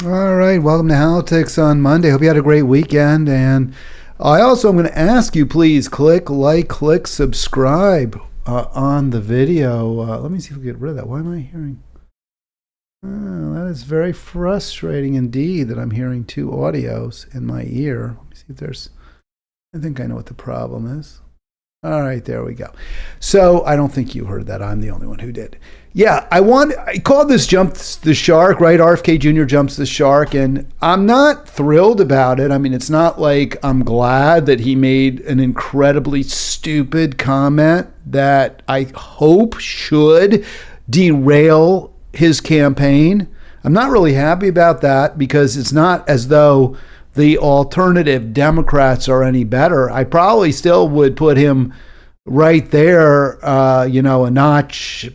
All right, welcome to Halitics on Monday. Hope you had a great weekend. And I also am going to ask you, please click like, click subscribe on the video. Let me see if we can get rid of that. Why am I hearing? That is very frustrating indeed that I'm hearing two audios in my ear. Let me see if there's, I think I know what the problem is. All right, there we go. So I don't think you heard that. I'm the only one who did. Yeah, I called this Jump the Shark, right? RFK Jr. jumps the shark, and I'm not thrilled about it. I mean, it's not like I'm glad that he made an incredibly stupid comment that I hope should derail his campaign. I'm not really happy about that because it's not as though the alternative Democrats are any better. I probably still would put him right there, a notch.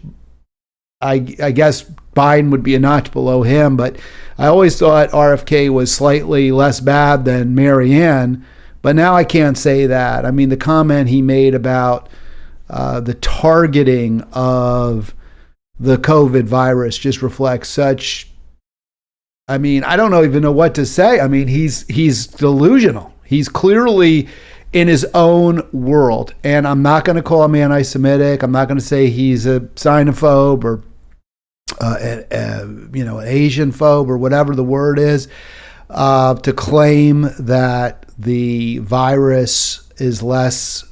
I guess Biden would be a notch below him, but I always thought RFK was slightly less bad than Marianne, but now I can't say that. I mean, the comment he made about the targeting of the COVID virus just reflects such, I mean, I don't even know what to say. I mean, he's delusional. He's clearly in his own world. And I'm not going to call him anti-Semitic. I'm not going to say he's a xenophobe or an Asian phobe or whatever the word is, to claim that the virus is less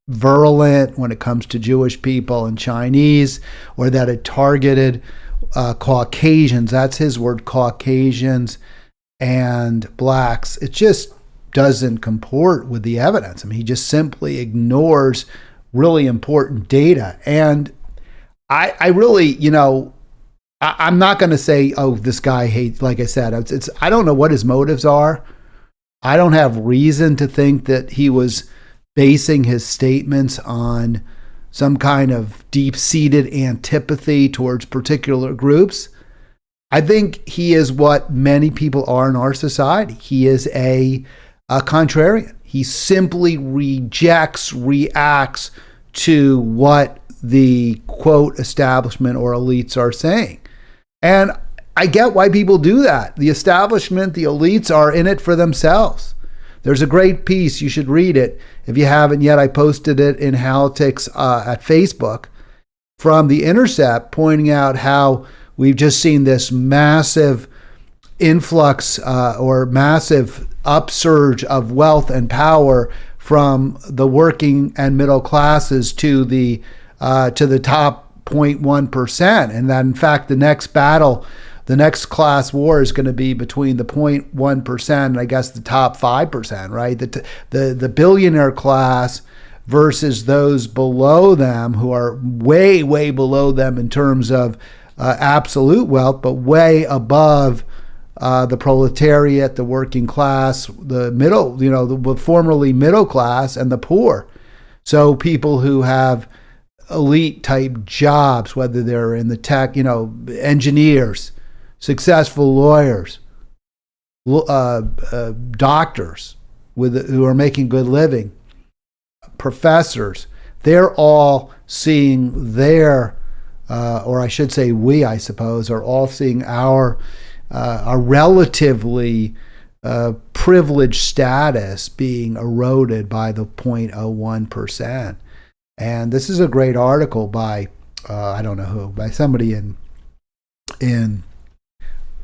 virulent when it comes to Jewish people and Chinese, or that it targeted Caucasians. That's his word, Caucasians and blacks. It just doesn't comport with the evidence. I mean, he just simply ignores really important data. And I really, I'm not going to say, oh, this guy hates, like I said, I don't know what his motives are. I don't have reason to think that he was basing his statements on some kind of deep-seated antipathy towards particular groups. I think he is what many people are in our society. He is a contrarian. He simply reacts to what the quote establishment or elites are saying. And I get why people do that. The establishment, the elites are in it for themselves. There's a great piece, you should read it. If you haven't yet, I posted it in Halitics at Facebook from The Intercept, pointing out how we've just seen this massive influx or massive upsurge of wealth and power from the working and middle classes to the top 0.1%. And that, in fact, the next battle, the next class war is going to be between the 0.1% and I guess the top 5%, right? The billionaire class versus those below them who are way, way below them in terms of absolute wealth, but way above the proletariat, the working class, the middle, the formerly middle class and the poor. So people who have elite type jobs, whether they're in the tech, engineers, successful lawyers, doctors who are making good living, professors, they're all seeing their, or I should say we, I suppose, are all seeing our relatively privileged status being eroded by the 0.01%. And this is a great article by, I don't know who, by somebody in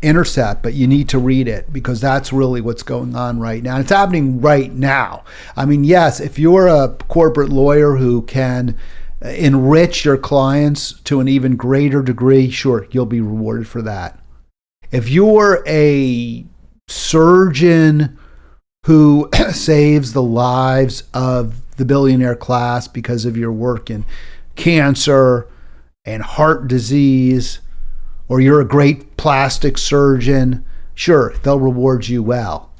Intercept, but you need to read it because that's really what's going on right now. And it's happening right now. I mean, yes, if you're a corporate lawyer who can enrich your clients to an even greater degree, sure, you'll be rewarded for that. If you're a surgeon who saves the lives of the billionaire class because of your work in cancer and heart disease, or you're a great plastic surgeon, sure, they'll reward you well.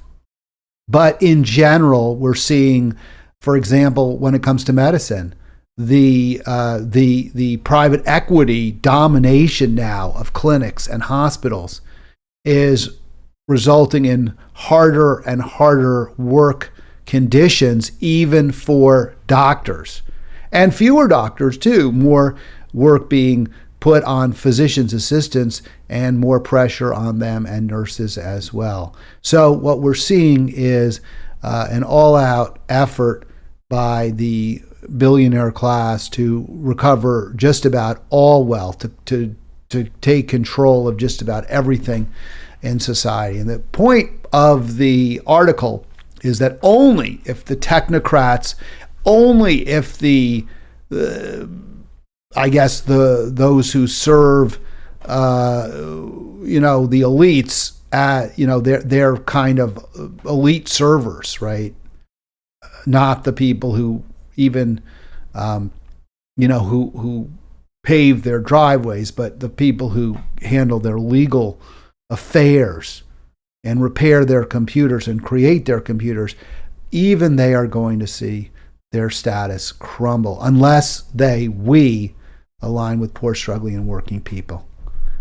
But in general, we're seeing, for example, when it comes to medicine, the private equity domination now of clinics and hospitals is resulting in harder and harder work conditions, even for doctors. And fewer doctors, too. More work being put on physicians' assistants and more pressure on them and nurses as well. So what we're seeing is an all-out effort by the billionaire class to recover just about all wealth, to take control of just about everything in society. And the point of the article is that only if the technocrats, only if the those who serve the elites at they're kind of elite servers, right? Not the people who even who pave their driveways, but the people who handle their legal affairs and repair their computers and create their computers. Even they are going to see their status crumble unless we align with poor, struggling, and working people.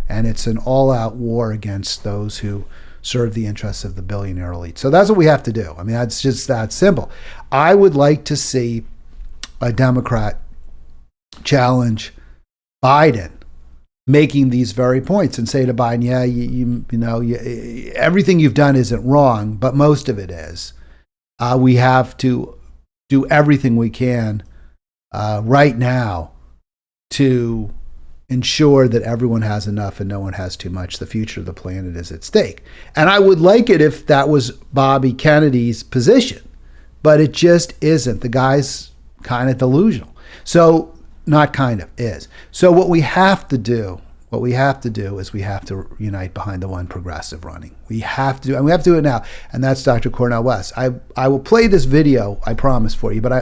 And it's an all-out war against those who serve the interests of the billionaire elite. So that's what we have to do. I mean, that's just that simple. I would like to see a Democrat challenge Biden making these very points and say to Biden, yeah, everything you've done isn't wrong, but most of it is. We have to do everything we can right now to ensure that everyone has enough and no one has too much. The future of the planet is at stake. And I would like it if that was Bobby Kennedy's position, but it just isn't. The guy's kind of delusional. So, not kind of, is. So what we have to do is we have to unite behind the one progressive running. We have to, and we have to do it now, and that's Dr. Cornel West. I will play this video, I promise, for you, but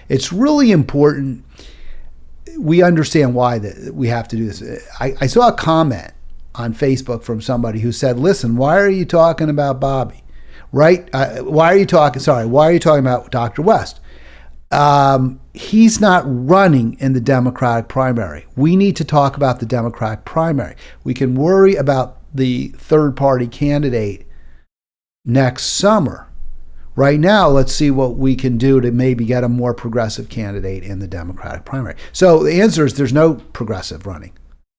it's really important we understand why we have to do this. I saw a comment on Facebook from somebody who said, listen, why are you talking about Bobby? Right? Why are you talking about Dr. West? He's not running in the Democratic primary. We need to talk about the Democratic primary. We can worry about the third-party candidate next summer. Right now, let's see what we can do to maybe get a more progressive candidate in the Democratic primary. So the answer is there's no progressive running.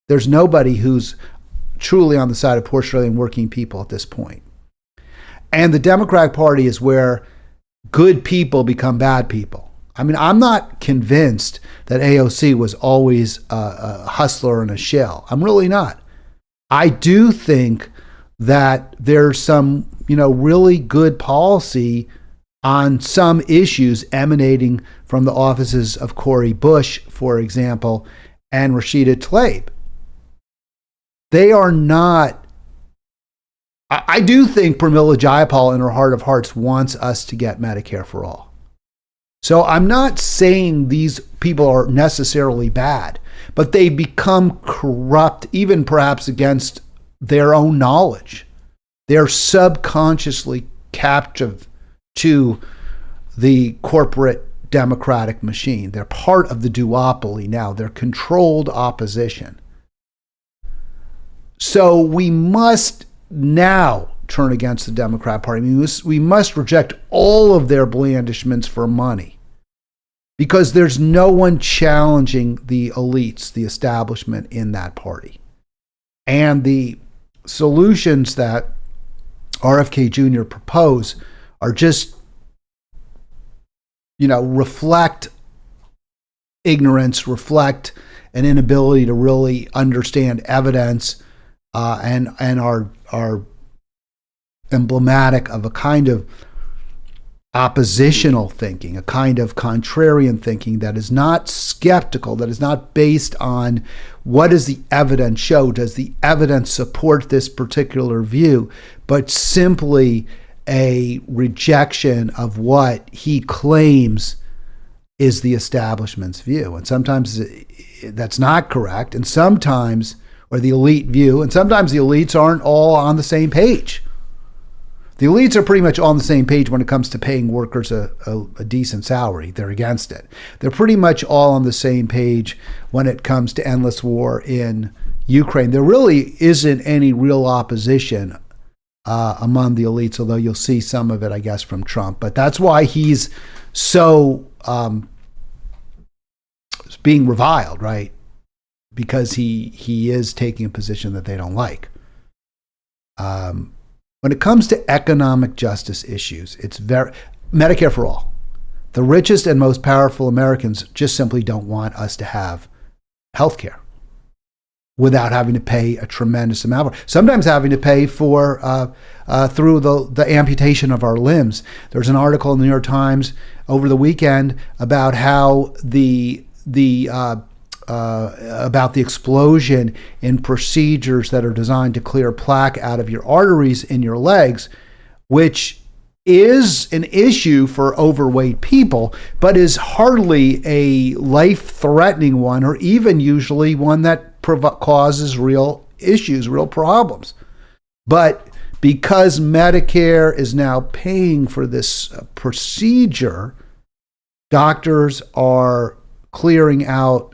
There's nobody who's truly on the side of poor, struggling, working people at this point. And the Democratic Party is where good people become bad people. I mean, I'm not convinced that AOC was always a hustler and a shill. I'm really not. I do think that there's some, really good policy on some issues emanating from the offices of Cori Bush, for example, and Rashida Tlaib. They are not. I do think Pramila Jayapal in her heart of hearts wants us to get Medicare for all. So I'm not saying these people are necessarily bad, but they become corrupt, even perhaps against their own knowledge. They're subconsciously captive to the corporate democratic machine. They're part of the duopoly now. They're controlled opposition. So we must now turn against the Democrat Party. I mean, we must reject all of their blandishments for money, because there's no one challenging the elites, the establishment in that party. And the solutions that RFK Jr. propose are just, reflect ignorance, reflect an inability to really understand evidence, and are emblematic of a kind of oppositional thinking, a kind of contrarian thinking that is not skeptical, that is not based on what does the evidence show, does the evidence support this particular view, but simply a rejection of what he claims is the establishment's view. And sometimes that's not correct, and sometimes, or the elite view, and sometimes the elites aren't all on the same page. The elites are pretty much on the same page when it comes to paying workers a decent salary. They're against it. They're pretty much all on the same page when it comes to endless war in Ukraine. There really isn't any real opposition among the elites, although you'll see some of it, I guess, from Trump. But that's why he's so being reviled, right? because he is taking a position that they don't like. When it comes to economic justice issues, it's very Medicare for all. The richest and most powerful Americans just simply don't want us to have health care without having to pay a tremendous amount. Sometimes having to pay for through the amputation of our limbs. There's an article in the New York Times over the weekend about how about the explosion in procedures that are designed to clear plaque out of your arteries in your legs, which is an issue for overweight people, but is hardly a life-threatening one, or even usually one that causes real issues, real problems. But because Medicare is now paying for this procedure, doctors are clearing out,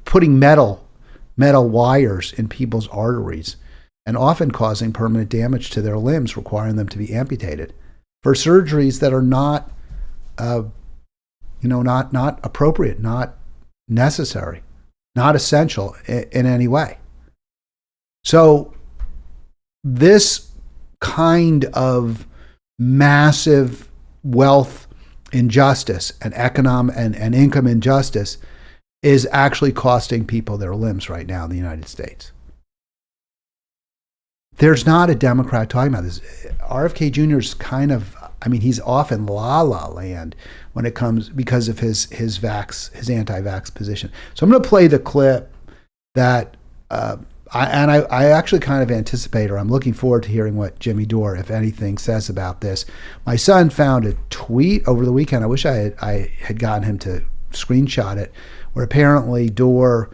putting metal wires in people's arteries, and often causing permanent damage to their limbs, requiring them to be amputated for surgeries that are not appropriate, not necessary, not essential in any way. So this kind of massive wealth injustice and economic and income injustice is actually costing people their limbs right now in the United States. There's not a Democrat talking about this. RFK Jr. is kind of, he's off in la-la land when it comes, because of his anti-vax position. So I'm going to play the clip that, I actually kind of anticipate, or I'm looking forward to hearing what Jimmy Dore, if anything, says about this. My son found a tweet over the weekend. I wish I had gotten him to screenshot it, where apparently Dore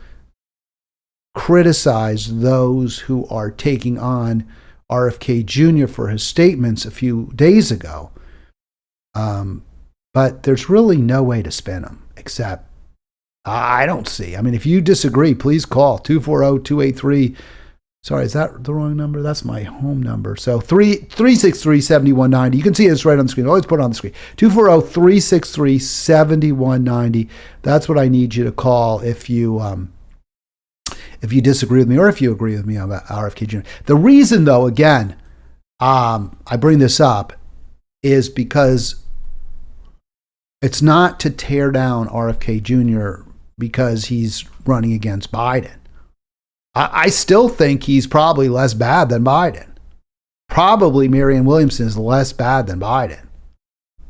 criticized those who are taking on RFK Jr. for his statements a few days ago. But there's really no way to spin them, except I don't see. If you disagree, please call 240-283. Sorry, is that the wrong number? That's my home number. So 363-7190. You can see it's right on the screen. Always put it on the screen. 240-363-7190. That's what I need you to call if you disagree with me, or if you agree with me about RFK Jr. The reason, though, again, I bring this up is because it's not to tear down RFK Jr. because he's running against Biden. I still think he's probably less bad than Biden. Probably Marianne Williamson is less bad than Biden,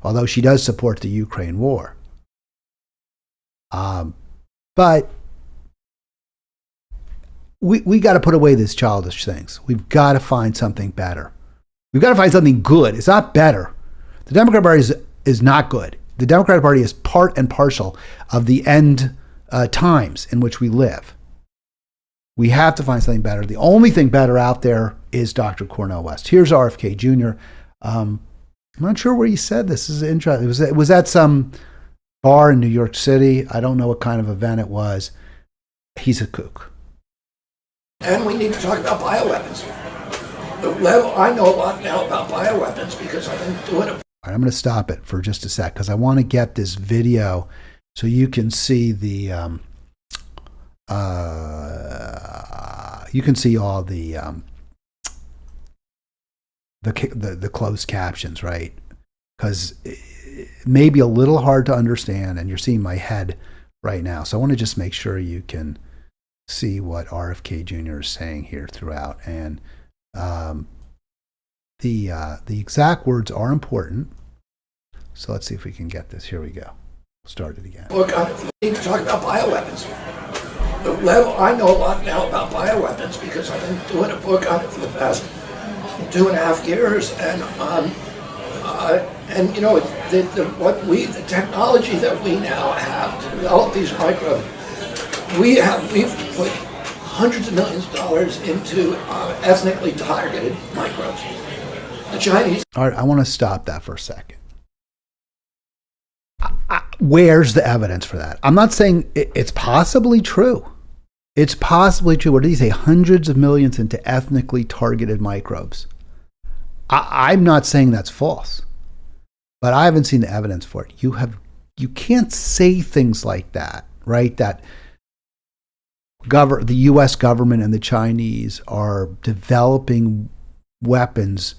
although she does support the Ukraine war. But we got to put away these childish things. We've got to find something better. We've got to find something good. It's not better. The Democratic Party is not good. The Democratic Party is part and parcel of the end times in which we live. We have to find something better. The only thing better out there is Dr. Cornel West. Here's RFK Jr. I'm not sure where he said this. This is interesting. It was at some bar in New York City. I don't know what kind of event it was. He's a kook. And we need to talk about bioweapons. I know a lot now about bioweapons because I've been doing it. All right, I'm going to stop it for just a sec because I want to get this video so you can see the all the closed captions, right? Because it may be a little hard to understand, and you're seeing my head right now. So I want to just make sure you can see what RFK Jr. is saying here throughout, and the exact words are important. So let's see if we can get this. Here we go. Start it again. Look, I need to talk about bioweapons. I know a lot now about bioweapons because I've been doing a book on it for the past 2.5 years, and the technology that we now have to develop these microbes, we've put hundreds of millions of dollars into ethnically targeted microbes. The Chinese. All right, I want to stop that for a second. Where's the evidence for that? I'm not saying it's possibly true. It's possibly true. What did he say? Hundreds of millions into ethnically targeted microbes. I'm not saying that's false, but I haven't seen the evidence for it. You can't say things like that, right? That the U.S. government and the Chinese are developing weapons,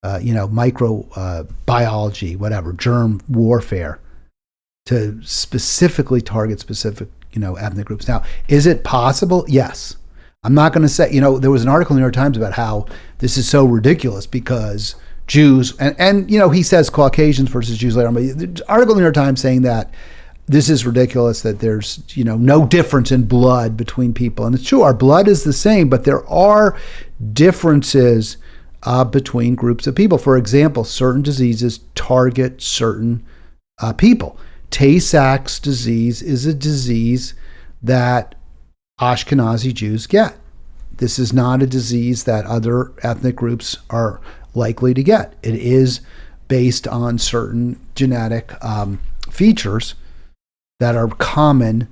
microbiology, whatever, germ warfare, to specifically target specific, ethnic groups. Now, is it possible? Yes. I'm not going to say, there was an article in the New York Times about how this is so ridiculous because Jews, and he says Caucasians versus Jews later on, but the article in the New York Times saying that this is ridiculous, that there's, no difference in blood between people. And it's true, our blood is the same, but there are differences between groups of people. For example, certain diseases target certain people. Tay-Sachs disease is a disease that Ashkenazi Jews get. This is not a disease that other ethnic groups are likely to get. It is based on certain genetic features that are common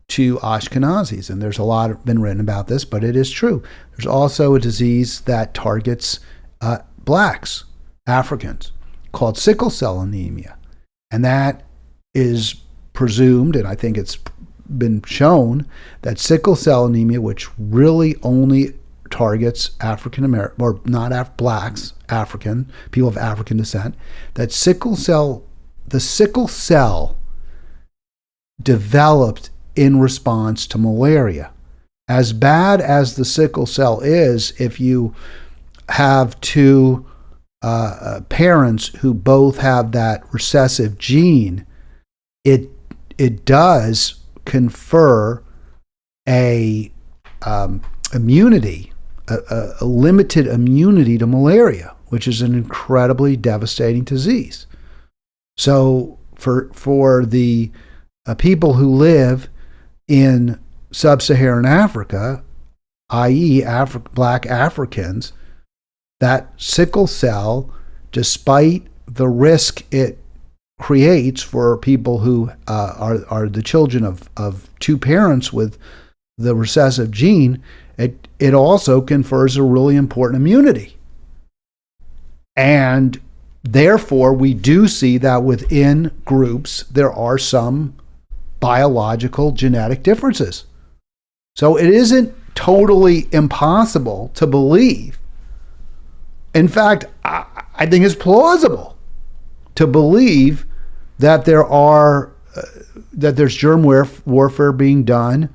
to Ashkenazis. And there's a lot been written about this, but it is true. There's also a disease that targets blacks, Africans, called sickle cell anemia. And that is presumed, and I think it's been shown, that sickle cell anemia, which really only targets African American, or not blacks, African, people of African descent, that the sickle cell developed in response to malaria. As bad as the sickle cell is, if you have two parents who both have that recessive gene, it does confer a immunity, a limited immunity to malaria, which is an incredibly devastating disease. So for the people who live in sub-Saharan Africa, i.e. black Africans, that sickle cell, despite the risk it creates for people who are the children of two parents with the recessive gene, it also confers a really important immunity. And therefore, we do see that within groups, there are some biological genetic differences. So it isn't totally impossible to believe. In fact, I think it's plausible to believe that there's germ warfare being done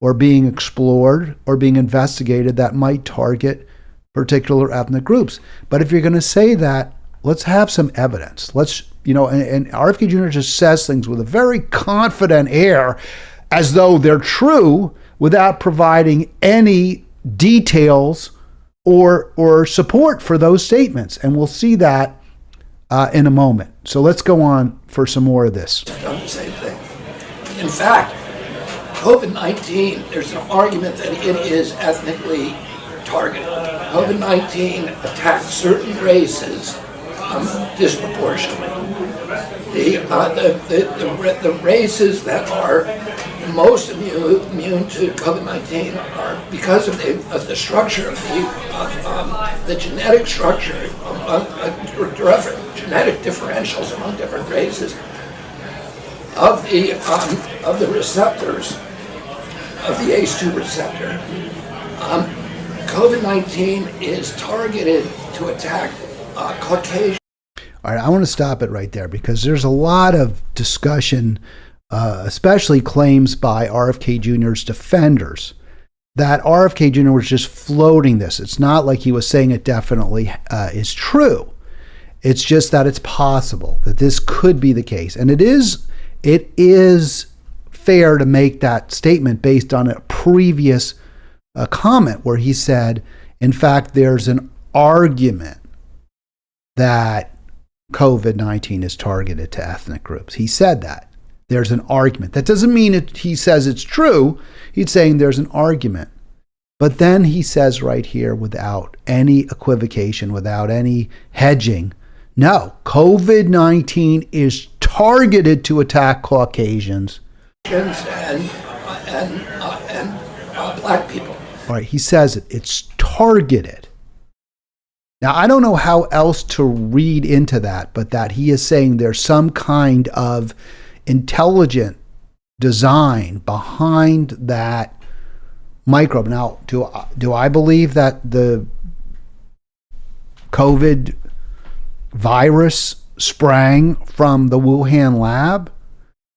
or being explored or being investigated that might target particular ethnic groups. But if you're going to say that, let's have some evidence. Let's, and RFK Jr. just says things with a very confident air as though they're true without providing any details or support for those statements. And we'll see that in a moment. So let's go on for some more of this. Done the same thing. In fact, COVID-19, there's an argument that it is ethnically targeted. COVID-19 attacks certain races disproportionately. The races that are most immune to COVID-19 are because of the structure of the genetic structure, genetic differentials among different races of the receptors of the ACE2 receptor. COVID-19 is targeted to attack Caucasians. All right, I want to stop it right there because there's a lot of discussion, especially claims by RFK Jr.'s defenders, that RFK Jr. was just floating this. It's not like he was saying it definitely is true. It's just that it's possible that this could be the case. And it is fair to make that statement based on a previous comment where he said, in fact, there's an argument that COVID-19 is targeted to ethnic groups. He said that. There's an argument. That doesn't mean he says it's true. He's saying there's an argument. But then he says right here, without any equivocation, without any hedging, no, COVID-19 is targeted to attack Caucasians and black people. All right, he says it's targeted. Now, I don't know how else to read into that, but that he is saying there's some kind of intelligent design behind that microbe. Now, do I believe that the COVID virus sprang from the Wuhan lab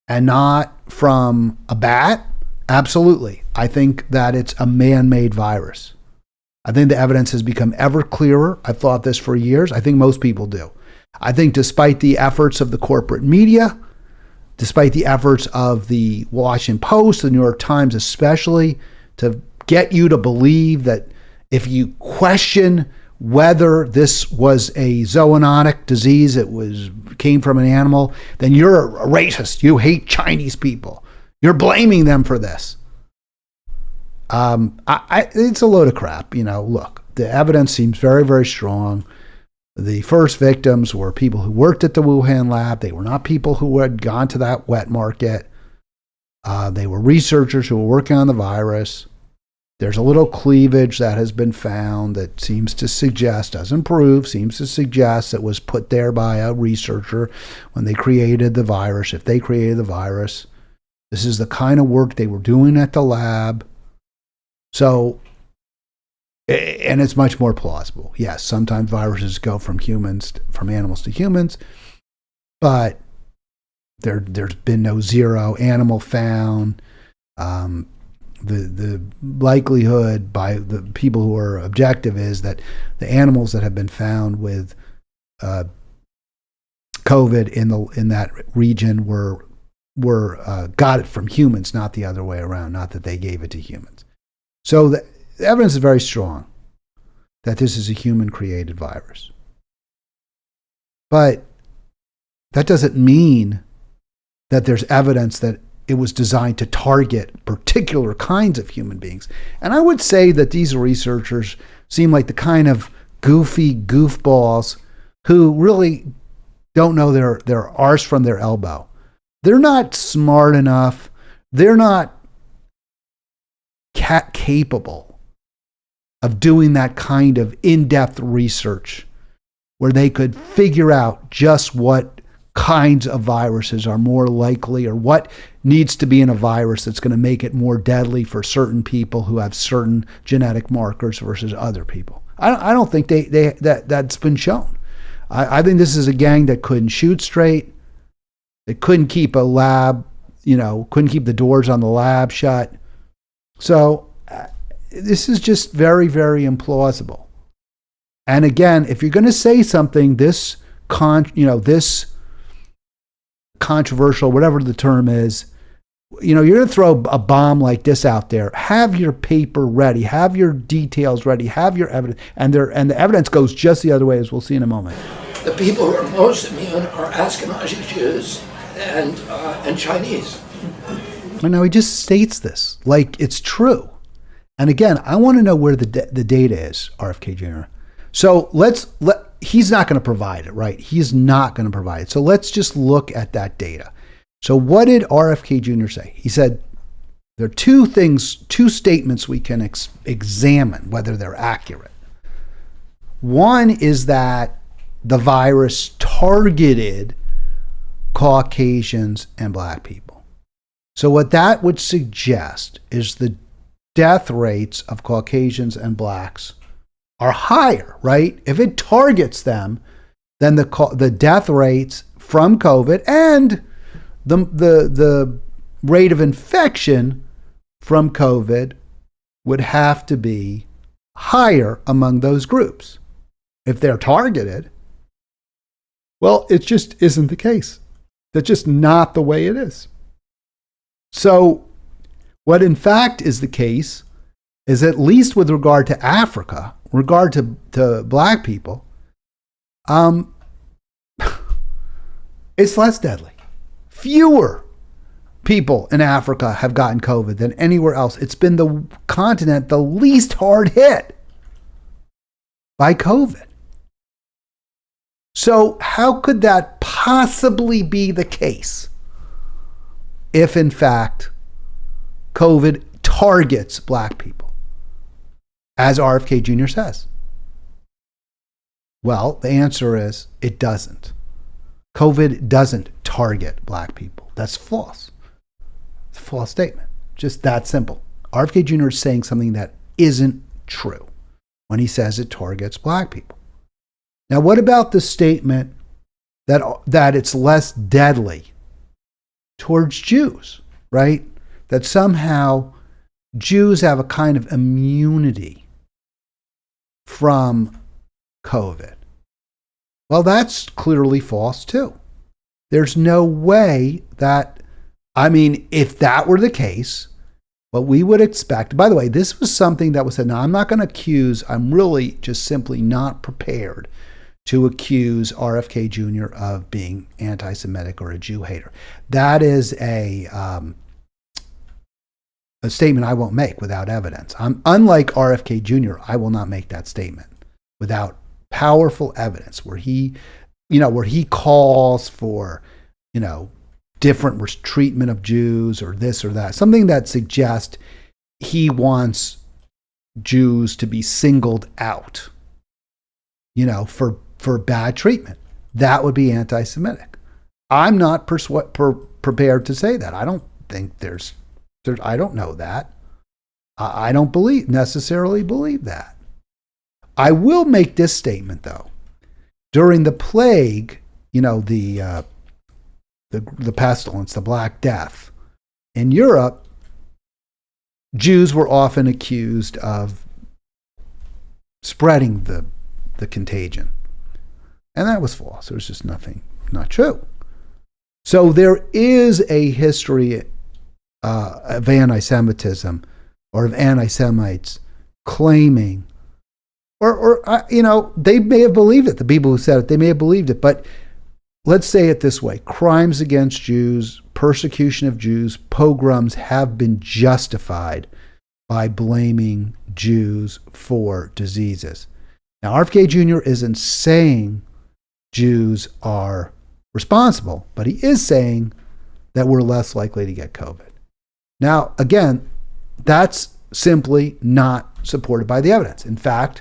and not from a bat? Absolutely. I think that it's a man-made virus. I think the evidence has become ever clearer. I've thought this for years. I think most people do. I think despite the efforts of the corporate media, despite the efforts of the Washington Post, the New York Times especially, to get you to believe that if you question whether this was a zoonotic disease, came from an animal, then you're a racist. You hate Chinese people. You're blaming them for this. It's a load of crap. Look, the evidence seems very, very strong. The first victims were people who worked at the Wuhan lab. They were not people who had gone to that wet market. They were researchers who were working on the virus. There's a little cleavage that has been found that seems to suggest, doesn't prove, seems to suggest it was put there by a researcher when they created the virus, if they created the virus. This is the kind of work they were doing at the lab. So, and it's much more plausible. Yes, sometimes viruses go from animals to humans, but there's been no zero animal found. The likelihood by the people who are objective is that the animals that have been found with COVID in that region were got it from humans, not the other way around. Not that they gave it to humans. So the evidence is very strong that this is a human-created virus. But that doesn't mean that there's evidence that it was designed to target particular kinds of human beings. And I would say that these researchers seem like the kind of goofy goofballs who really don't know their arse from their elbow. They're not smart enough. They're not capable of doing that kind of in-depth research where they could figure out just what kinds of viruses are more likely or what needs to be in a virus that's going to make it more deadly for certain people who have certain genetic markers versus other people. I don't think that's been shown. I think this is a gang that couldn't shoot straight. They couldn't keep a lab, couldn't keep the doors on the lab shut. So this is just very, very implausible. And again, if you're going to say something this controversial, whatever the term is, you're going to throw a bomb like this out there. Have your paper ready. Have your details ready. Have your evidence. And the evidence goes just the other way, as we'll see in a moment. The people who are most immune are Ashkenazi Jews and Chinese. And now he just states this like it's true. And again, I want to know where the data is, RFK Jr. So he's not going to provide it, right? He's not going to provide it. So let's just look at that data. So what did RFK Jr. say? He said there are two statements we can examine whether they're accurate. One is that the virus targeted Caucasians and black people. So what that would suggest is the death rates of Caucasians and blacks are higher, right? If it targets them, then the death rates from COVID and the rate of infection from COVID would have to be higher among those groups. If they're targeted, well, it just isn't the case. That's just not the way it is. So what in fact is the case is, at least with regard to Africa, regard to black people, it's less deadly. Fewer people in Africa have gotten COVID than anywhere else. It's been the continent the least hard hit by COVID. So how could that possibly be the case if, in fact, COVID targets black people, as RFK Jr. says? Well, the answer is it doesn't. COVID doesn't target black people. That's false. It's a false statement. Just that simple. RFK Jr. is saying something that isn't true when he says it targets black people. Now, what about the statement that it's less deadly towards Jews, right? That somehow Jews have a kind of immunity from COVID. Well, that's clearly false too. There's no way that, if that were the case, what we would expect, by the way, this was something that was said, now I'm not going to accuse, I'm really just simply not prepared to accuse RFK Jr. of being anti-Semitic or a Jew hater. That is a statement I won't make without evidence. Unlike RFK Jr., I will not make that statement without powerful evidence where he calls for, different treatment of Jews or this or that, something that suggests he wants Jews to be singled out, for bad treatment. That would be anti-Semitic. I'm not prepared to say that. I don't think I don't know that. I don't necessarily believe that. I will make this statement though. During the plague, the pestilence, the Black Death, in Europe, Jews were often accused of spreading the contagion. And that was false. There was just not true. So there is a history of anti-Semitism or of anti-Semites claiming, or they may have believed it. The people who said it, they may have believed it. But let's say it this way. Crimes against Jews, persecution of Jews, pogroms have been justified by blaming Jews for diseases. Now, RFK Jr. isn't saying Jews are responsible, but he is saying that we're less likely to get COVID. Now, again, that's simply not supported by the evidence. In fact,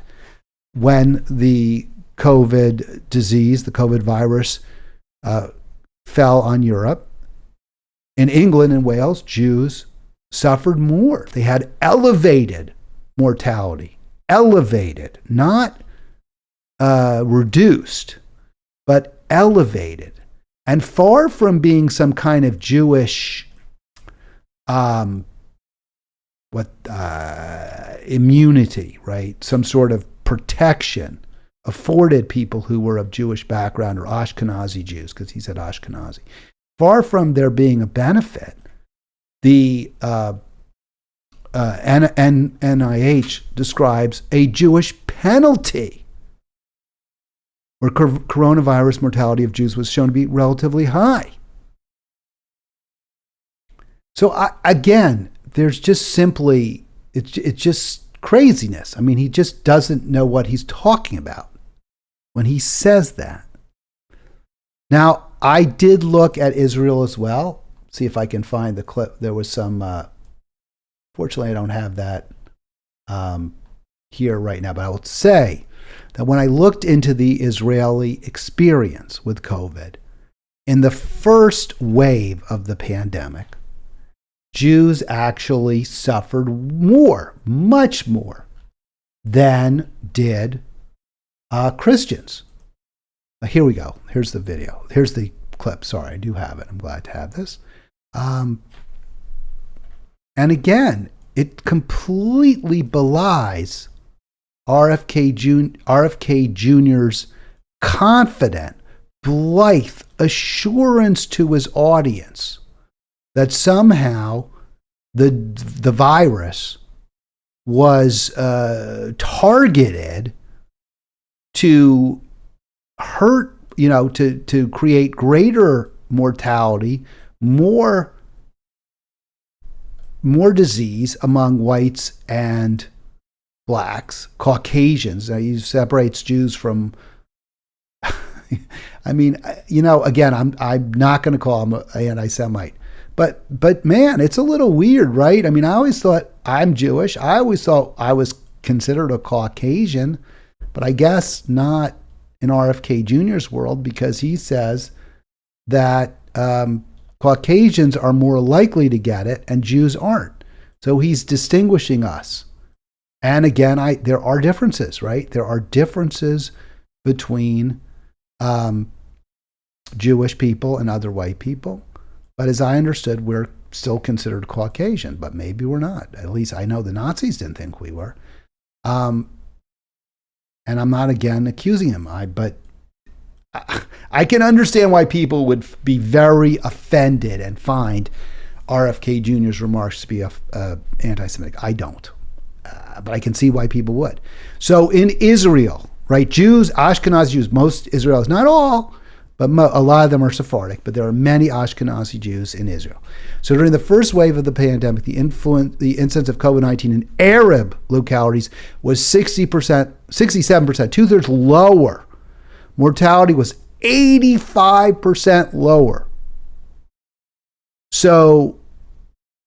when the COVID disease, the COVID virus, fell on Europe, in England and Wales, Jews suffered more. They had elevated mortality. Elevated, not reduced, but elevated. And far from being some kind of Jewish immunity, right? Some sort of protection afforded people who were of Jewish background or Ashkenazi Jews, because he said Ashkenazi. Far from there being a benefit, the NIH describes a Jewish penalty where coronavirus mortality of Jews was shown to be relatively high. So again, there's just simply, it's just craziness. He just doesn't know what he's talking about when he says that. Now, I did look at Israel as well, see if I can find the clip. There was some, fortunately I don't have that here right now, but I will say that when I looked into the Israeli experience with COVID, in the first wave of the pandemic, Jews actually suffered more, much more, than did Christians. Here we go. Here's the video. Here's the clip. Sorry, I do have it. I'm glad to have this. And again, it completely belies RFK Jr.'s confident, blithe assurance to his audience that somehow the virus was targeted to hurt, to create greater mortality, more disease among whites and blacks, Caucasians. Now, he separates Jews from, again, I'm not going to call him an anti-Semite. But man, it's a little weird, right? I always thought I'm Jewish. I always thought I was considered a Caucasian, but I guess not in RFK Jr.'s world, because he says that Caucasians are more likely to get it and Jews aren't. So he's distinguishing us. And again, there are differences, right? There are differences between Jewish people and other white people. But as I understood, we're still considered Caucasian, but maybe we're not. At least I know the Nazis didn't think we were. And I'm not, again, accusing him. But I can understand why people would be very offended and find RFK Jr.'s remarks to be anti-Semitic. I don't. But I can see why people would. So in Israel, right, Jews, Ashkenazi Jews, most Israelis, not all, but a lot of them are Sephardic, but there are many Ashkenazi Jews in Israel. So during the first wave of the pandemic, the incidence of COVID-19 in Arab localities was 67%, 2/3 lower. Mortality was 85% lower. So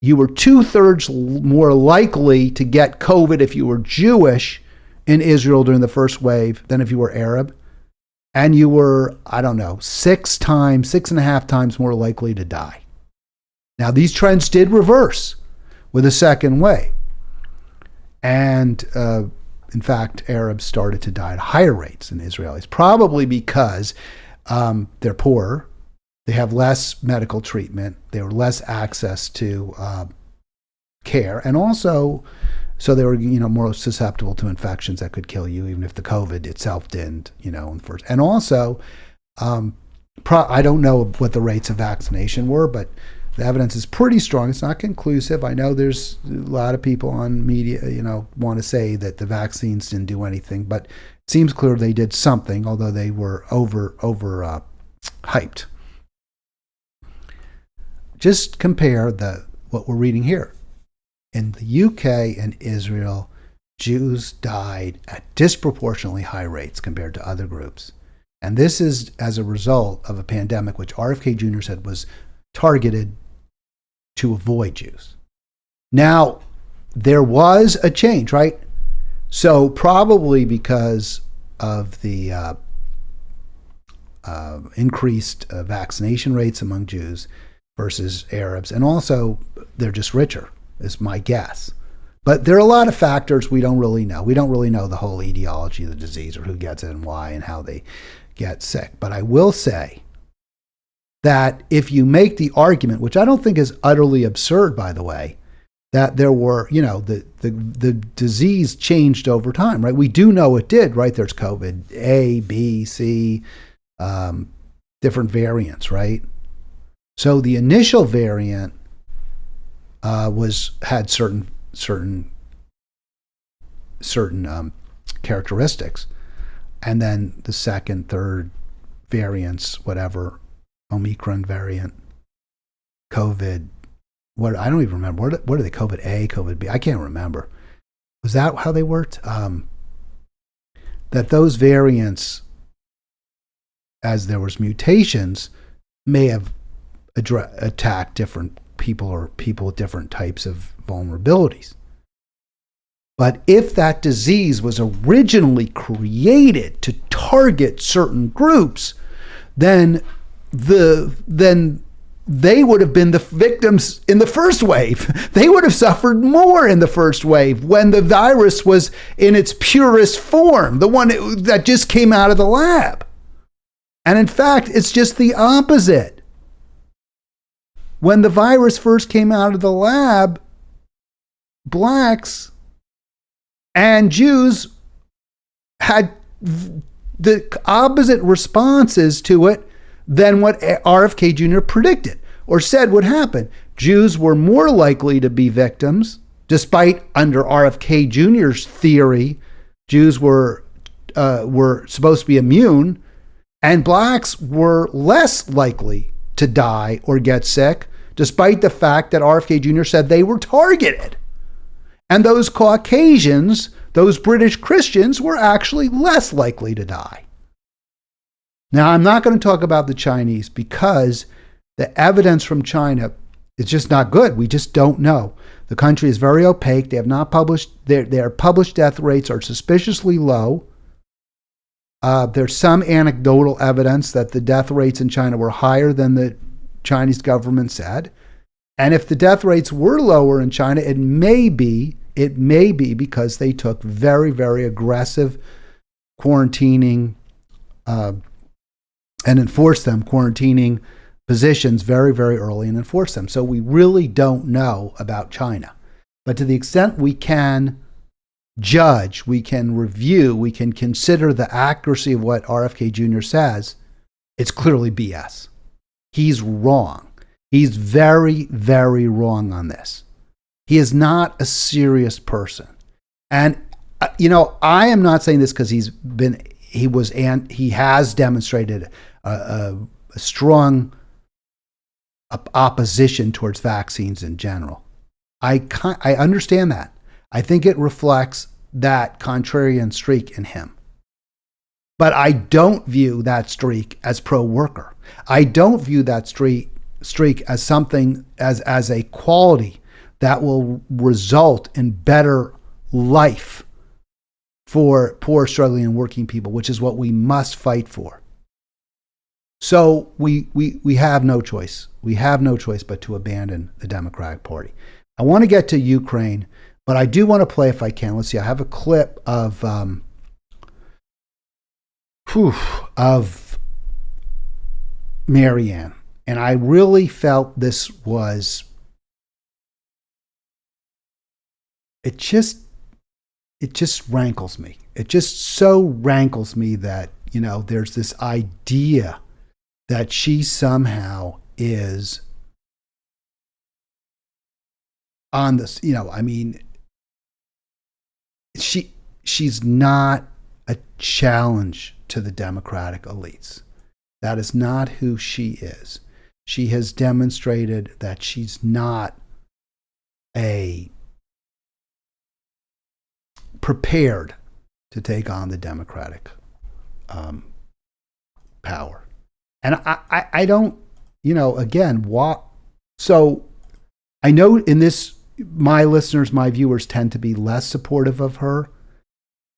you were 2/3 more likely to get COVID if you were Jewish in Israel during the first wave than if you were Arab. And you were, 6.5 times more likely to die. Now, these trends did reverse with the second wave. And in fact, Arabs started to die at higher rates than Israelis, probably because they're poorer. They have less medical treatment. They have less access to care. And also, so they were, more susceptible to infections that could kill you, even if the COVID itself didn't, in the first. And also, I don't know what the rates of vaccination were, but the evidence is pretty strong. It's not conclusive. I know there's a lot of people on media, want to say that the vaccines didn't do anything, but it seems clear they did something, although they were over hyped. Just compare what we're reading here. In the UK and Israel, Jews died at disproportionately high rates compared to other groups. And this is as a result of a pandemic which RFK Jr. said was targeted to avoid Jews. Now, there was a change, right? So probably because of the increased vaccination rates among Jews versus Arabs, and also they're just richer, is my guess. But there are a lot of factors we don't really know. We don't really know the whole etiology of the disease or who gets it and why and how they get sick. But I will say that if you make the argument, which I don't think is utterly absurd, by the way, that there were, the disease changed over time, right? We do know it did, right? There's COVID A, B, C, different variants, right? So the initial variant had certain characteristics, and then the second, third variants, whatever, Omicron variant, COVID. I don't even remember. What are they? COVID A, COVID B. I can't remember. Was that how they worked? That those variants, as there was mutations, may have attacked different people or people with different types of vulnerabilities. But if that disease was originally created to target certain groups, then they would have been the victims in the first wave. They would have suffered more in the first wave when the virus was in its purest form, the one that just came out of the lab. And in fact, it's just the opposite. When the virus first came out of the lab, blacks and Jews had the opposite responses to it than what RFK Jr. predicted or said would happen. Jews were more likely to be victims, despite under RFK Jr.'s theory, Jews were supposed to be immune, and blacks were less likely to die or get sick, despite the fact that RFK Jr. said they were targeted. And those Caucasians, those British Christians, were actually less likely to die. Now, I'm not going to talk about the Chinese because the evidence from China is just not good. We just don't know. The country is very opaque. They have not published, their published death rates are suspiciously low. There's some anecdotal evidence that the death rates in China were higher than the Chinese government said. And if the death rates were lower in China, it may be because they took very, very aggressive quarantining and enforced them, quarantining positions very, very early and enforced them. So we really don't know about China. But to the extent we can judge, we can review, we can consider the accuracy of what RFK Jr. says, it's clearly BS. He's wrong. He's very, very wrong on this. He is not a serious person. And, I am not saying this because he has demonstrated a strong opposition towards vaccines in general. I understand that. I think it reflects that contrarian streak in him. But I don't view that streak as pro-worker. I don't view that streak as something, as a quality that will result in better life for poor, struggling, and working people, which is what we must fight for. So we have no choice. We have no choice but to abandon the Democratic Party. I want to get to Ukraine, but I do want to play, if I can. Let's see. I have a clip of Marianne, and I really felt this was. It just rankles me. It just so rankles me that, there's this idea that she somehow is on this, she's not a challenge to the Democratic elites. That is not who she is. She has demonstrated that she's not prepared to take on the Democratic power. And I don't, again, what? So I know in this, my listeners, my viewers tend to be less supportive of her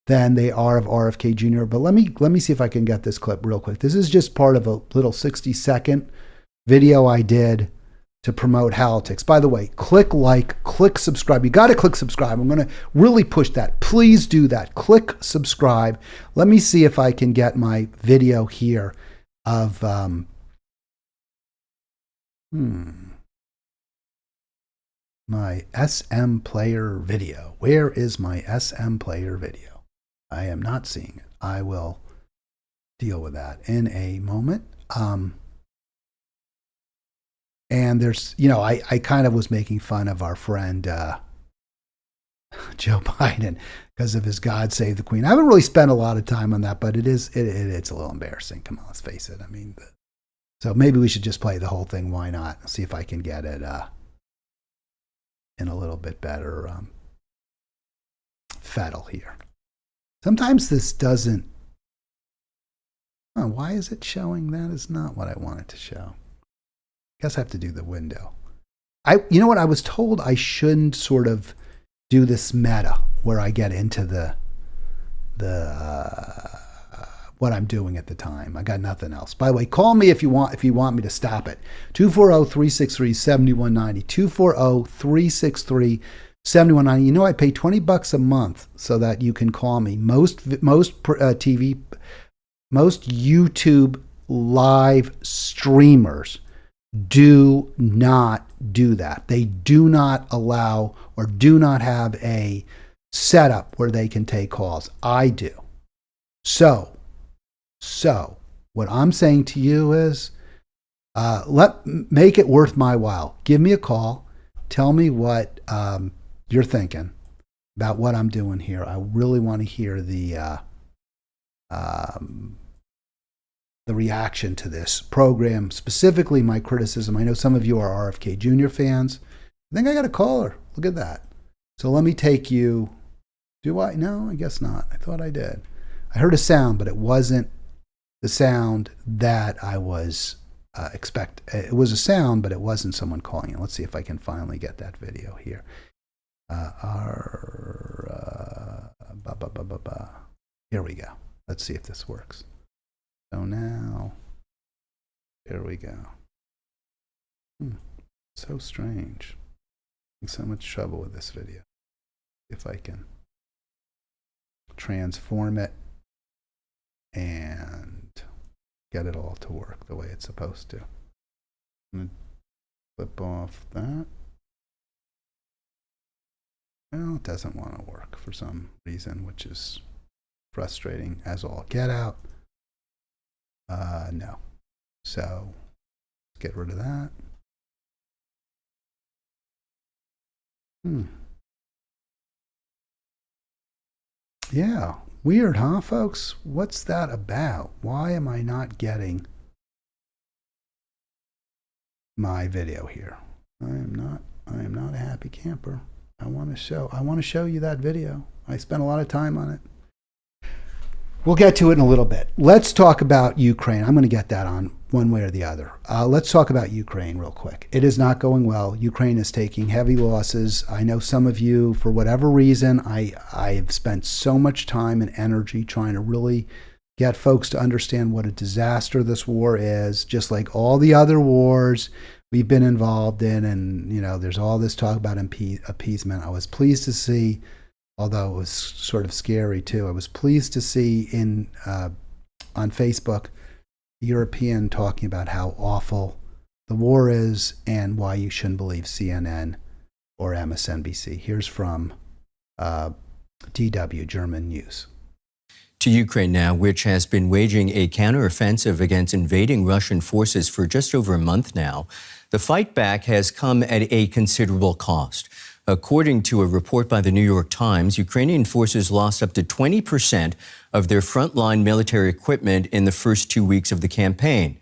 than they are of RFK Jr. But let me see if I can get this clip real quick. This is just part of a little 60-second video I did to promote Halitics. By the way, click like, click subscribe. You got to click subscribe. I'm going to really push that. Please do that. Click subscribe. Let me see if I can get my video here of my SM player video. Where is my SM player video? I am not seeing it. I will deal with that in a moment. And there's, I kind of was making fun of our friend Joe Biden because of his God Save the Queen. I haven't really spent a lot of time on that, but it's a little embarrassing. Come on, let's face it. I mean, so maybe we should just play the whole thing. Why not? See if I can get it in a little bit better fettle here. Sometimes this doesn't. Oh, why is it showing? That is not what I wanted to show. Guess I have to do the window. You know what? I was told I shouldn't sort of do this meta where I get into the what I'm doing at the time. I got nothing else. By the way, call me if you want me to stop it. 240-363-7190. 240-363-7190. I pay $20 a month so that you can call me. Most YouTube live streamers do not do that. They do not allow or do not have a setup where they can take calls. I do. So what I'm saying to you is make it worth my while. Give me a call. Tell me what you're thinking about what I'm doing here. I really want to hear the reaction to this program, specifically my criticism. I know some of you are RFK Jr. fans. I think I got a caller. Look at that. So let me take you. Do I? No, I guess not. I thought I did. I heard a sound, but it wasn't the sound that I was It was a sound, but it wasn't someone calling it. Let's see if I can finally get that video here. Here we go. Let's see if this works. So now, here we go. So strange. I'm in so much trouble with this video. If I can transform it and get it all to work the way it's supposed to. I'm going to flip off that. Well, it doesn't want to work for some reason, which is frustrating as all get out. No. So, let's get rid of that. Yeah, weird, huh, folks? What's that about? Why am I not getting my video here? I am not a happy camper. I want to show you that video. I spent a lot of time on it. We'll get to it in a little bit. Let's talk about Ukraine. I'm going to get that on one way or the other. Let's talk about Ukraine real quick. It is not going well. Ukraine is taking heavy losses. I know some of you, for whatever reason, I've spent so much time and energy trying to really get folks to understand what a disaster this war is, just like all the other wars we've been involved in. And, you know, there's all this talk about appeasement. I was pleased to see, although it was sort of scary too, I was pleased to see on Facebook, European talking about how awful the war is and why you shouldn't believe CNN or MSNBC. Here's from DW, German news. To Ukraine now, which has been waging a counteroffensive against invading Russian forces for just over a month now. The fight back has come at a considerable cost. According to a report by the New York Times, Ukrainian forces lost up to 20% of their frontline military equipment in the first 2 weeks of the campaign.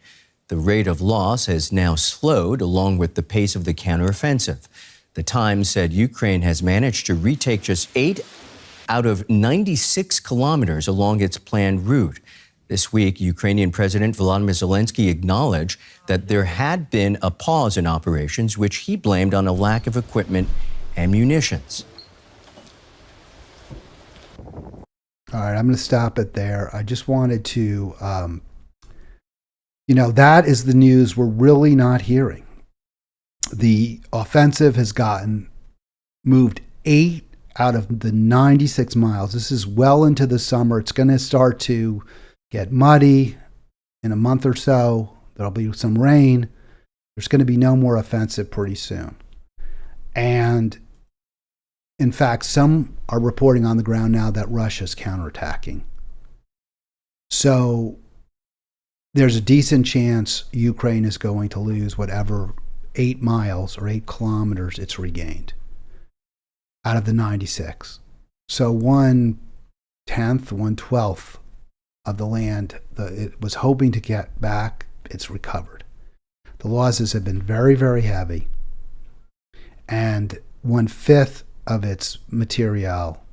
The rate of loss has now slowed along with the pace of the counteroffensive. The Times said Ukraine has managed to retake just 8 out of 96 kilometers along its planned route. This week, Ukrainian President Volodymyr Zelensky acknowledged that there had been a pause in operations, which he blamed on a lack of equipment and munitions. All right, I'm going to stop it there. I just wanted to, that is the news we're really not hearing. The offensive has moved 8 out of the 96 miles. This is well into the summer. It's going to start to get muddy in a month or so. There'll be some rain. There's going to be no more offensive pretty soon. And in fact, some are reporting on the ground now that Russia's counterattacking. So there's a decent chance Ukraine is going to lose whatever 8 miles or 8 kilometers it's regained out of the 96. So 1/10, 1/12 of the land it was hoping to get back, it's recovered. The losses have been very, very heavy. And 1/5 of its material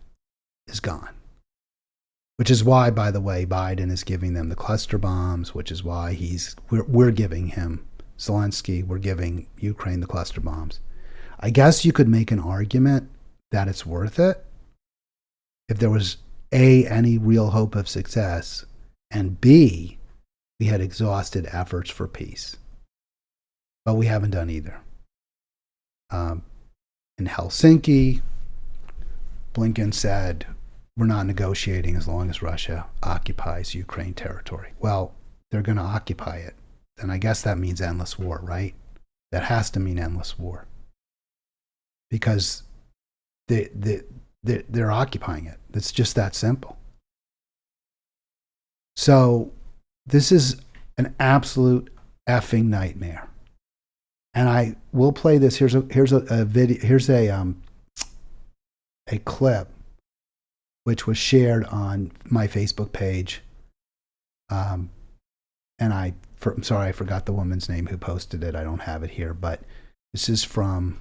is gone. Which is why, by the way, Biden is giving them the cluster bombs, which is why we're giving him, Zelensky, we're giving Ukraine the cluster bombs. I guess you could make an argument that it's worth it if there was A, any real hope of success, and B, we had exhausted efforts for peace. But we haven't done either. In Helsinki, Blinken said, we're not negotiating as long as Russia occupies Ukraine territory. Well, they're going to occupy it. And I guess that means endless war, right? That has to mean endless war. Because they're occupying it. It's just that simple. So this is an absolute effing nightmare. And I will play this. Here's a video. Here's a clip which was shared on my Facebook page. And I'm sorry, I forgot the woman's name who posted it. I don't have it here, but this is from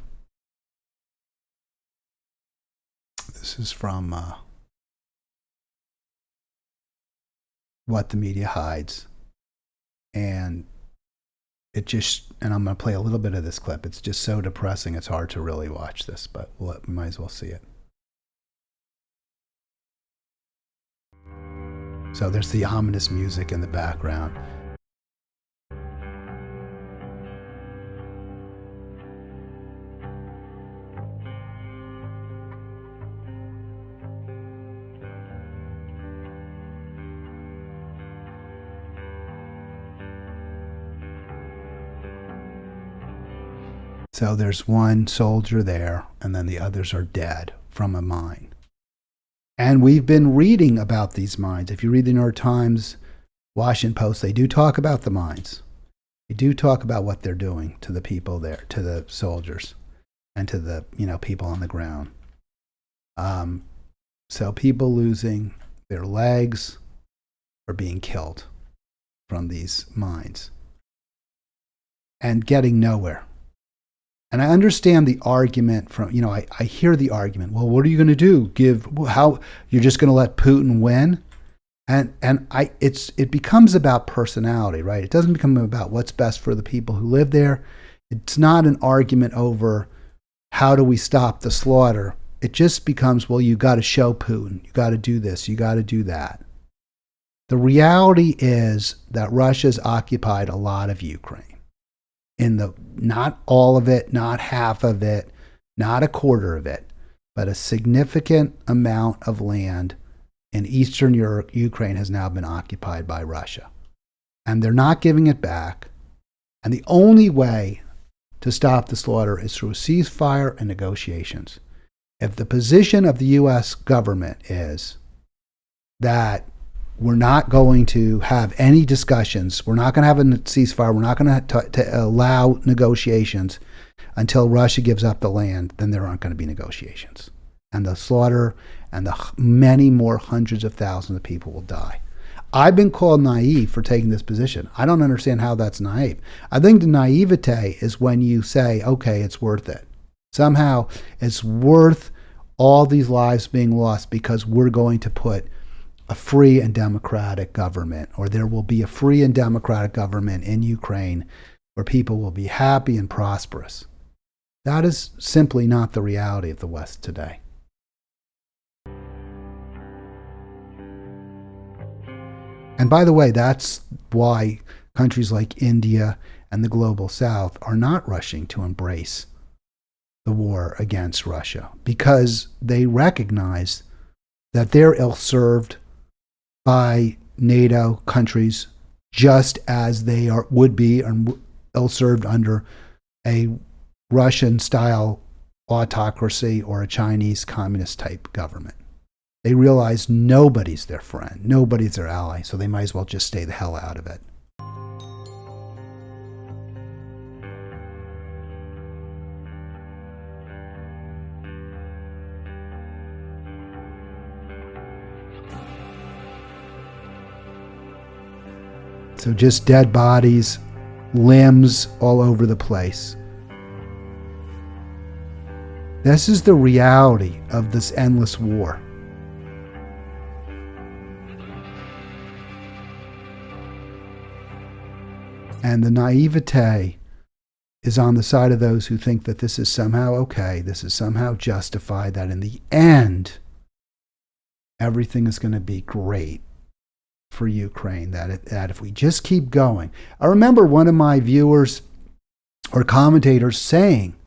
What the Media Hides. And I'm going to play a little bit of this clip. It's just so depressing, it's hard to really watch this, but we might as well see it. So there's the ominous music in the background. So there's one soldier there, and then the others are dead from a mine. And we've been reading about these mines. If you read the New York Times, Washington Post, they do talk about the mines. They do talk about what they're doing to the people there, to the soldiers, and to the people on the ground. So people losing their legs or being killed from these mines and getting nowhere. And I understand the argument from, I hear the argument, well, what are you going to do? You're just going to let Putin win? It becomes about personality, right? It doesn't become about what's best for the people who live there. It's not an argument over how do we stop the slaughter. It just becomes, well, you got to show Putin. You got to do this. You got to do that. The reality is that Russia's occupied a lot of Ukraine. Not all of it, not half of it, not a quarter of it, but a significant amount of land in Eastern Europe, Ukraine has now been occupied by Russia. And they're not giving it back. And the only way to stop the slaughter is through a ceasefire and negotiations. If the position of the U.S. government is that we're not going to have any discussions, we're not going to have a ceasefire, we're not going to allow negotiations until Russia gives up the land, then there aren't going to be negotiations. And the slaughter and the many more hundreds of thousands of people will die. I've been called naive for taking this position. I don't understand how that's naive. I think the naivete is when you say, okay, it's worth it. Somehow it's worth all these lives being lost because we're going to put a free and democratic government, or there will be a free and democratic government in Ukraine where people will be happy and prosperous. That is simply not the reality of the West today. And by the way, that's why countries like India and the global South are not rushing to embrace the war against Russia, because they recognize that they're ill-served by NATO countries just as they would be ill-served under a Russian-style autocracy or a Chinese communist-type government. They realize nobody's their friend, nobody's their ally, so they might as well just stay the hell out of it. So just dead bodies, limbs all over the place. This is the reality of this endless war. And the naivete is on the side of those who think that this is somehow okay, this is somehow justified, that in the end, everything is going to be great for Ukraine, that if we just keep going. I remember one of my viewers or commentators saying,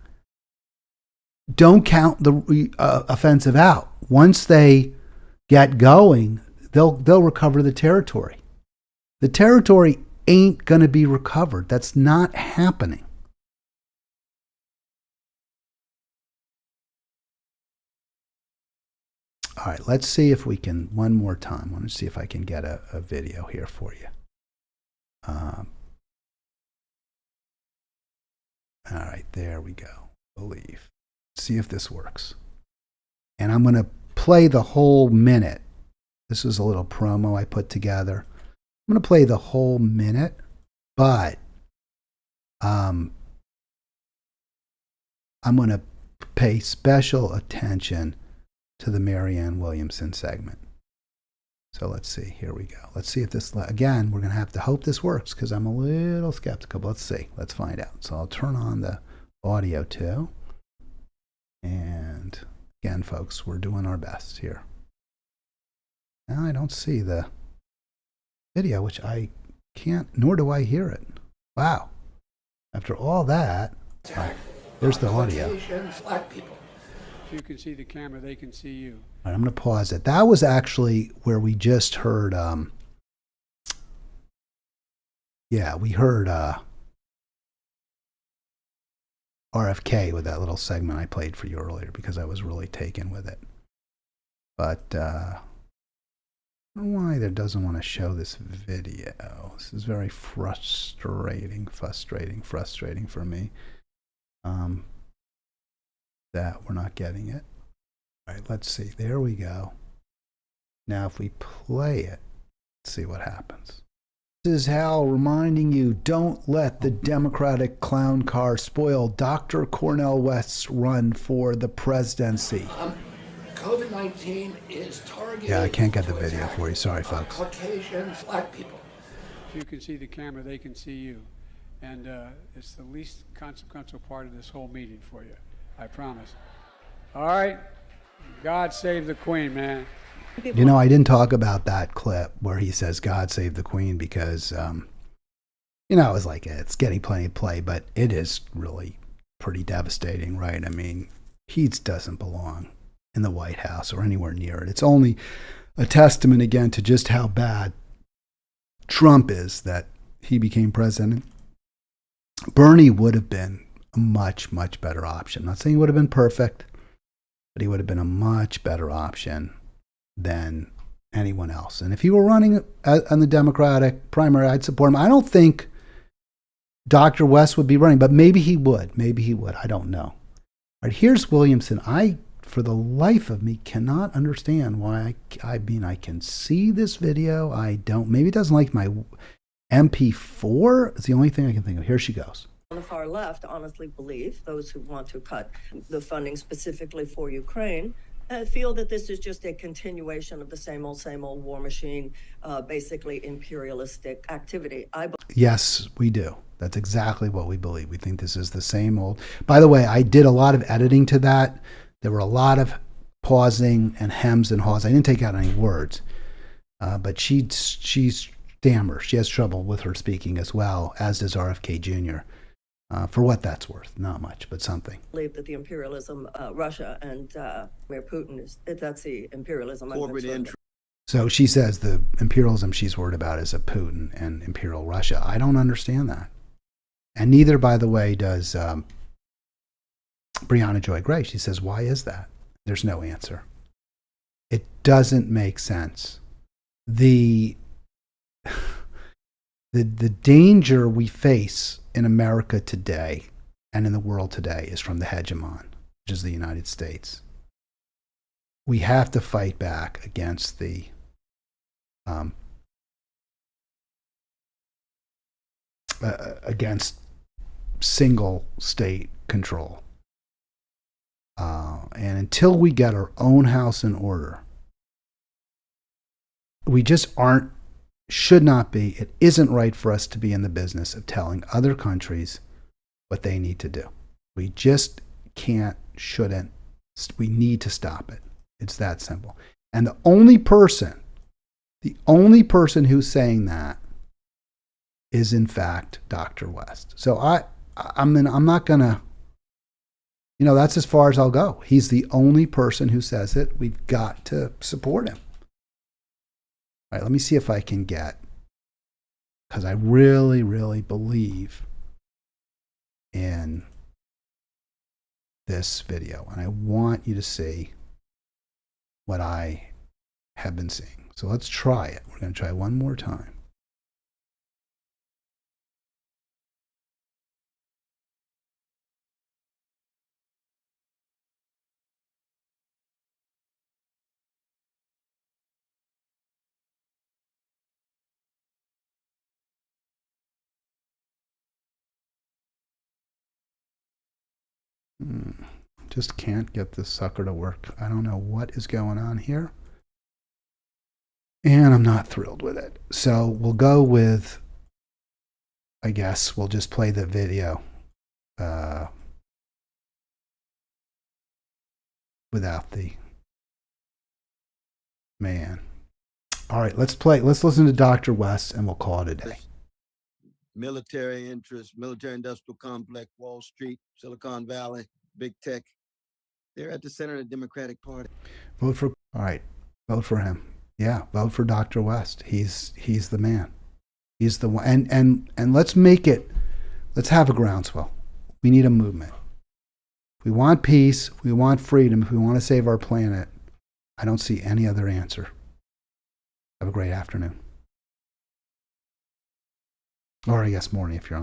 don't count the offensive out. Once they get going, they'll recover the territory. The territory ain't going to be recovered. That's not happening. All right, let's see if we can, one more time. I want to see if I can get a video here for you. All right, there we go. Believe. See if this works. And I'm going to play the whole minute. This is a little promo I put together. I'm going to play the whole minute, but I'm going to pay special attention to the Marianne Williamson segment. So let's see. Here we go. Let's see if this, again, we're going to have to hope this works because I'm a little skeptical. Let's see. Let's find out. So I'll turn on the audio too. And again, folks, we're doing our best here. Now I don't see the video, which I can't, nor do I hear it. Wow. After all that, there's the audio. Caucasians, black people. You can see the camera, they can see you. All right, I'm going to pause it. That was actually where we just heard, we heard RFK with that little segment I played for you earlier because I was really taken with it. But I don't know why it doesn't want to show this video. This is very frustrating for me. That we're not getting it. All right, let's see. There we go. Now if we play it, let's see what happens. This is Hal reminding you, don't let the Democratic clown car spoil Dr. Cornel West's run for the presidency. COVID-19 is targeted. Yeah, I can't get the video for you. Sorry, folks. Caucasians, black people. If you can see the camera, they can see you. And it's the least consequential part of this whole meeting for you. I promise. All right. God save the Queen, man. You know, I didn't talk about that clip where he says, God save the Queen, because, you know, it was like, it's getting plenty of play, but it is really pretty devastating, right? I mean, he doesn't belong in the White House or anywhere near it. It's only a testament, again, to just how bad Trump is that he became president. Bernie would have been a much, much better option. I'm not saying he would have been perfect, but he would have been a much better option than anyone else. And if he were running on the Democratic primary, I'd support him. I don't think Dr. West would be running, but maybe he would. Maybe he would. I don't know. All right, here's Williamson. I, for the life of me, cannot understand why. I mean, I can see this video. I don't. Maybe it doesn't like my MP4. It's the only thing I can think of. Here she goes. On the far left honestly believe, those who want to cut the funding specifically for Ukraine, feel that this is just a continuation of the same old war machine, basically imperialistic activity. Yes, we do. That's exactly what we believe. We think this is the same old. By the way, I did a lot of editing to that. There were a lot of pausing and hems and haws. I didn't take out any words, but she's stammers. She has trouble with her speaking as well, as does RFK Jr. For what that's worth, not much, but something. I believe that the imperialism, Russia and Putin, that's the imperialism. So she says the imperialism she's worried about is a Putin and imperial Russia. I don't understand that. And neither, by the way, does Brianna Joy Gray. She says, why is that? There's no answer. It doesn't make sense. The danger we face in America today and in the world today is from the hegemon, which is the United States. We have to fight back against the against single state control. And until we get our own house in order, we just should not be, it isn't right for us to be in the business of telling other countries what they need to do. We just can't, shouldn't, we need to stop it. It's that simple. And the only person who's saying that is in fact Dr. West. So I'm not gonna, you know, that's as far as I'll go. He's the only person who says it. We've got to support him. All right, let me see if I can get, because I really, really believe in this video, and I want you to see what I have been seeing. So let's try it. We're going to try one more time. Just can't get this sucker to work. I don't know what is going on here. And I'm not thrilled with it. So we'll go with, I guess we'll just play the video without the man. All right, let's listen to Dr. West and we'll call it a day. Military interests, military industrial complex, Wall Street, Silicon Valley, big tech. They're at the center of the Democratic Party. Vote for him. Yeah, vote for Dr. West. He's the man. He's the one. And let's make it, let's have a groundswell. We need a movement. We want peace. We want freedom. If we want to save our planet, I don't see any other answer. Have a great afternoon. Or I guess morning if you're on the